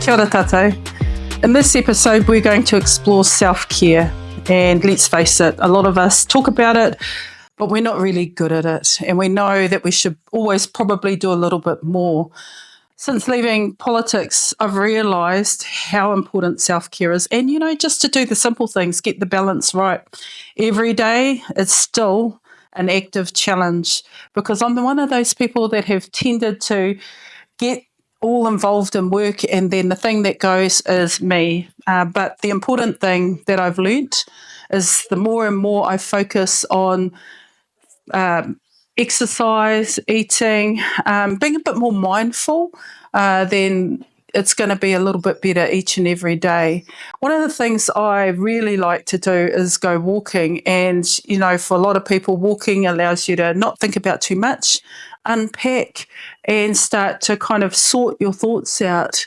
Kia ora tātou. In this episode, we're going to explore self-care. And let's face it, a lot of us talk about it, but we're not really good at it. And we know that we should always probably do a little bit more. Since leaving politics, I've realised how important self-care is. And, just to do the simple things, get the balance right. Every day, it's still an active challenge because I'm one of those people that have tended to get all involved in work and then the thing that goes is me. But the important thing that I've learnt is the more and more I focus on exercise, eating, being a bit more mindful, then it's going to be a little bit better each and every day. One of the things I really like to do is go walking. And, for a lot of people, walking allows you to not think about too much, unpack and start to kind of sort your thoughts out.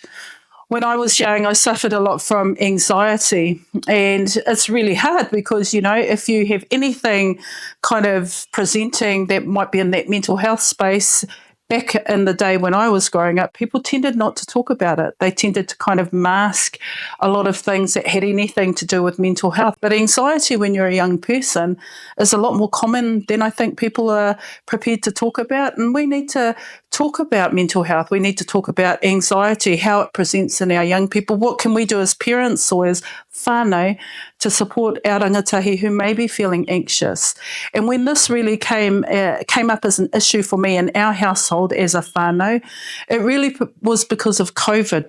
When I was young, I suffered a lot from anxiety, and it's really hard because, if you have anything kind of presenting that might be in that mental health space, back in the day when I was growing up, people tended not to talk about it. They tended to kind of mask a lot of things that had anything to do with mental health. But anxiety when you're a young person is a lot more common than I think people are prepared to talk about. And we need to talk about mental health. We need to talk about anxiety, how it presents in our young people. What can we do as parents or as whānau to support our rangatahi who may be feeling anxious? And when this really came up as an issue for me in our household as a whānau, it really was because of COVID.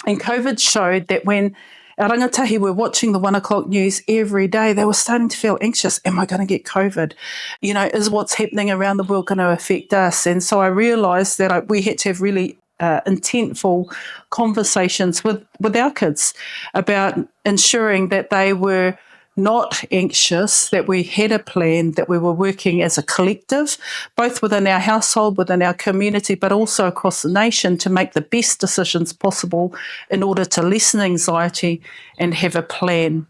And COVID showed that when our rangatahi were watching the 1 o'clock news every day, they were starting to feel anxious. Am I going to get COVID? Is what's happening around the world going to affect us? And so I realised that we had to have really intentful conversations with our kids about ensuring that they were not anxious, that we had a plan, that we were working as a collective, both within our household, within our community, but also across the nation to make the best decisions possible in order to lessen anxiety and have a plan.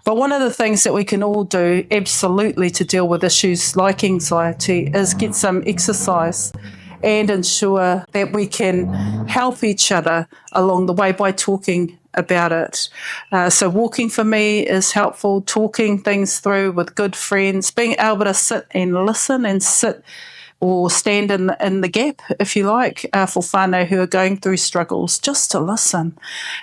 But one of the things that we can all do absolutely to deal with issues like anxiety is get some exercise and ensure that we can help each other along the way by talking about it. So walking for me is helpful, talking things through with good friends, being able to sit and listen and sit or stand in the gap, if you like, for whānau who are going through struggles, just to listen.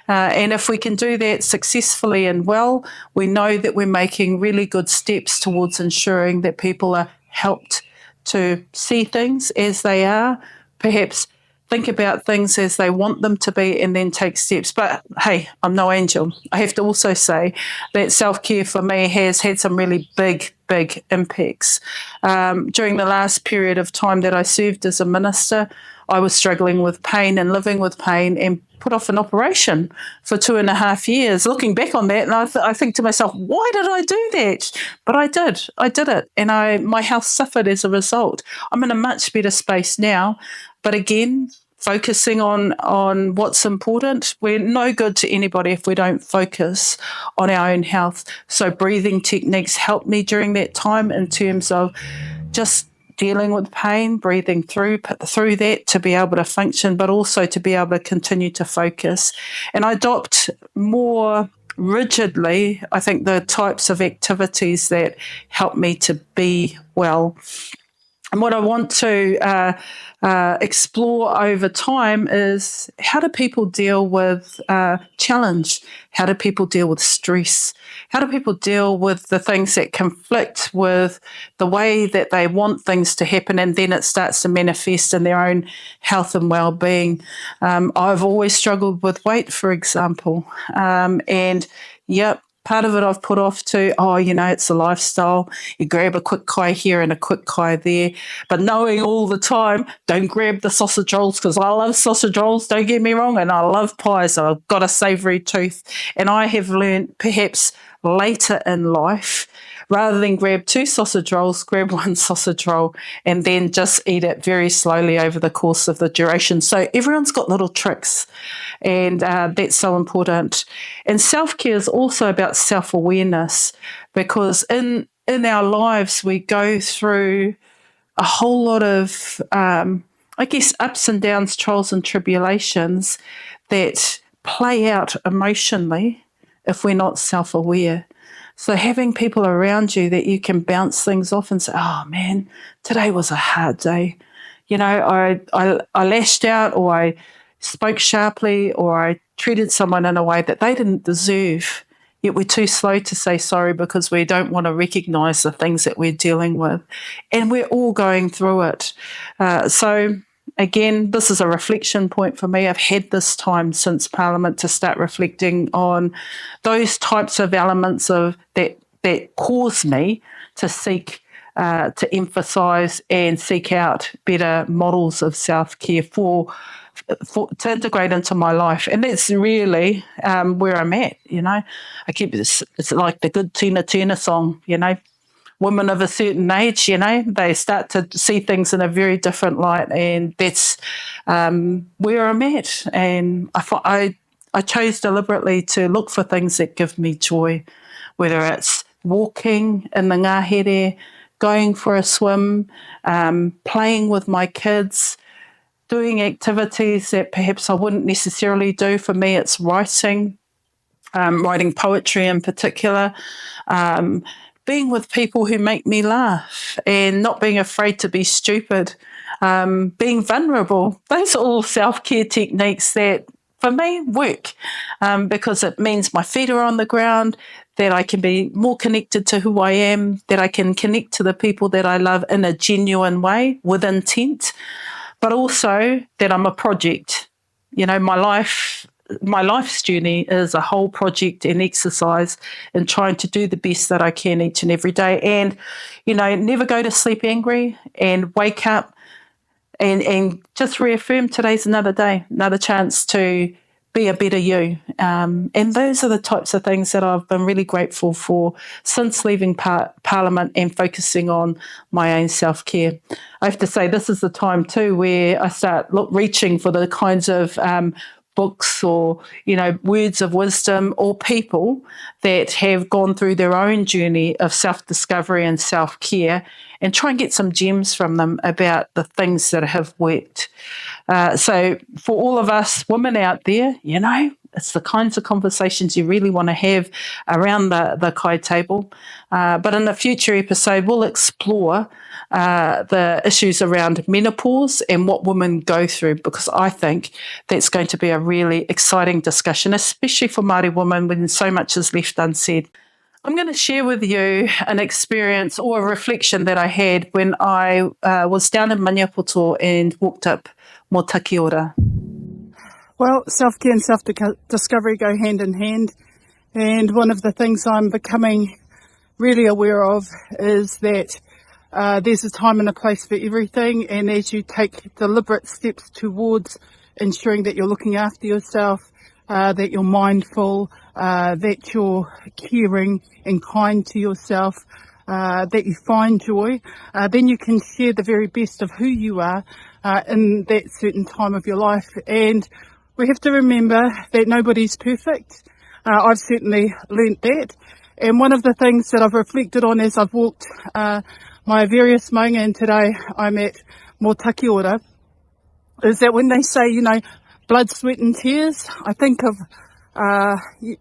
And if we can do that successfully and well, we know that we're making really good steps towards ensuring that people are helped to see things as they are, perhaps think about things as they want them to be and then take steps. But hey, I'm no angel. I have to also say that self-care for me has had some really big impacts. During the last period of time that I served as a minister, I was struggling with pain and living with pain and put off an operation for 2.5 years. Looking back on that, and I think to myself, why did I do that? But I did it, and my health suffered as a result. I'm in a much better space now, but again, focusing on what's important. We're no good to anybody if we don't focus on our own health. So breathing techniques helped me during that time in terms of just dealing with pain, breathing through that to be able to function, but also to be able to continue to focus. And I adopt more rigidly, I think, the types of activities that help me to be well. And what I want to explore over time is how do people deal with challenge? How do people deal with stress? How do people deal with the things that conflict with the way that they want things to happen, and then it starts to manifest in their own health and well-being? I've always struggled with weight, for example, and yep. Part of it I've put off to, it's a lifestyle. You grab a quick kai here and a quick kai there. But knowing all the time, don't grab the sausage rolls, because I love sausage rolls, don't get me wrong, and I love pies, so I've got a savoury tooth. And I have learned perhaps later in life, rather than grab 2 sausage rolls, grab 1 sausage roll and then just eat it very slowly over the course of the duration. So everyone's got little tricks, and that's so important. And self-care is also about self-awareness, because in our lives we go through a whole lot of, ups and downs, trials and tribulations that play out emotionally if we're not self-aware. So having people around you that you can bounce things off and say, oh man, today was a hard day. I lashed out, or I spoke sharply, or I treated someone in a way that they didn't deserve. Yet we're too slow to say sorry because we don't want to recognise the things that we're dealing with. And we're all going through it. So again, this is a reflection point for me. I've had this time since Parliament to start reflecting on those types of elements of that cause me to seek to emphasise and seek out better models of self-care to integrate into my life. And that's really where I'm at, I keep this, it's like the good Tina Turner song, women of a certain age, they start to see things in a very different light, and that's where I'm at. And I chose deliberately to look for things that give me joy, whether it's walking in the ngahere, going for a swim, playing with my kids, doing activities that perhaps I wouldn't necessarily do. For me, it's writing poetry in particular, being with people who make me laugh, and not being afraid to be stupid, being vulnerable. Those are all self-care techniques that, for me, work because it means my feet are on the ground, that I can be more connected to who I am, that I can connect to the people that I love in a genuine way with intent, but also that I'm a project. My life's journey is a whole project and exercise in trying to do the best that I can each and every day. And, never go to sleep angry, and wake up and just reaffirm today's another day, another chance to be a better you. And those are the types of things that I've been really grateful for since leaving Parliament and focusing on my own self-care. I have to say, this is the time too where I start reaching for the kinds of books or, words of wisdom, or people that have gone through their own journey of self-discovery and self-care, and try and get some gems from them about the things that have worked. So for all of us women out there, it's the kinds of conversations you really want to have around the kai table. But in a future episode, we'll explore the issues around menopause and what women go through, because I think that's going to be a really exciting discussion, especially for Māori women when so much is left unsaid. I'm going to share with you an experience or a reflection that I had when I was down in Maniapoto and walked up Motakiora. Well, self-care and self-discovery go hand in hand. And one of the things I'm becoming really aware of is that there's a time and a place for everything. And as you take deliberate steps towards ensuring that you're looking after yourself, that you're mindful, that you're caring and kind to yourself, that you find joy, then you can share the very best of who you are in that certain time of your life. And we have to remember that nobody's perfect. I've certainly learnt that. And one of the things that I've reflected on as I've walked my various maunga, and today I'm at Motakiora, is that when they say, blood, sweat and tears, I think of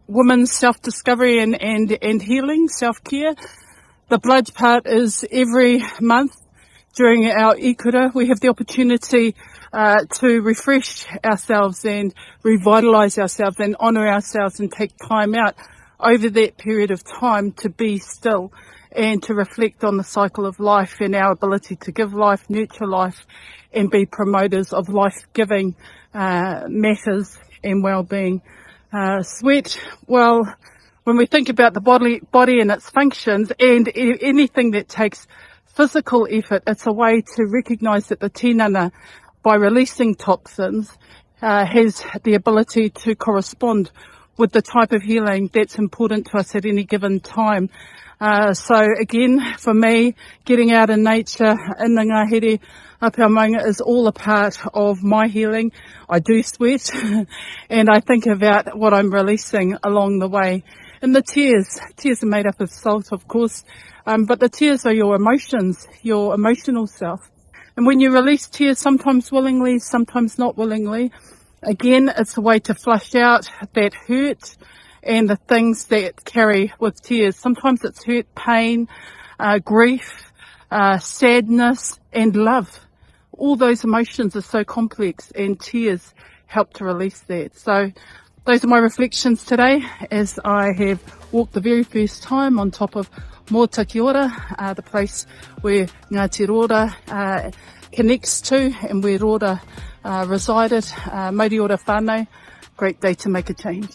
women's self-discovery and healing, self-care. The blood part is every month during our ikura, we have the opportunity to refresh ourselves and revitalise ourselves and honour ourselves and take time out over that period of time to be still and to reflect on the cycle of life and our ability to give life, nurture life, and be promoters of life-giving matters and well-being. Sweat, well, when we think about the body and its functions and anything that takes physical effort, it's a way to recognise that the tinana, by releasing toxins, has the ability to correspond with the type of healing that's important to us at any given time. So again, for me, getting out in nature, in the ngahere, up our maunga, is all a part of my healing. I do sweat and I think about what I'm releasing along the way. And the tears are made up of salt, of course, but the tears are your emotions, your emotional self. And when you release tears, sometimes willingly, sometimes not willingly, Again, it's a way to flush out that hurt and the things that carry with tears. Sometimes it's hurt, pain, grief, sadness and love. All those emotions are so complex, and tears help to release that. So those are my reflections today as I have walked the very first time on top of Motakiora, the place where Ngāti Rora connects to and where Rora resided. Mauri ora whānau, great day to make a change.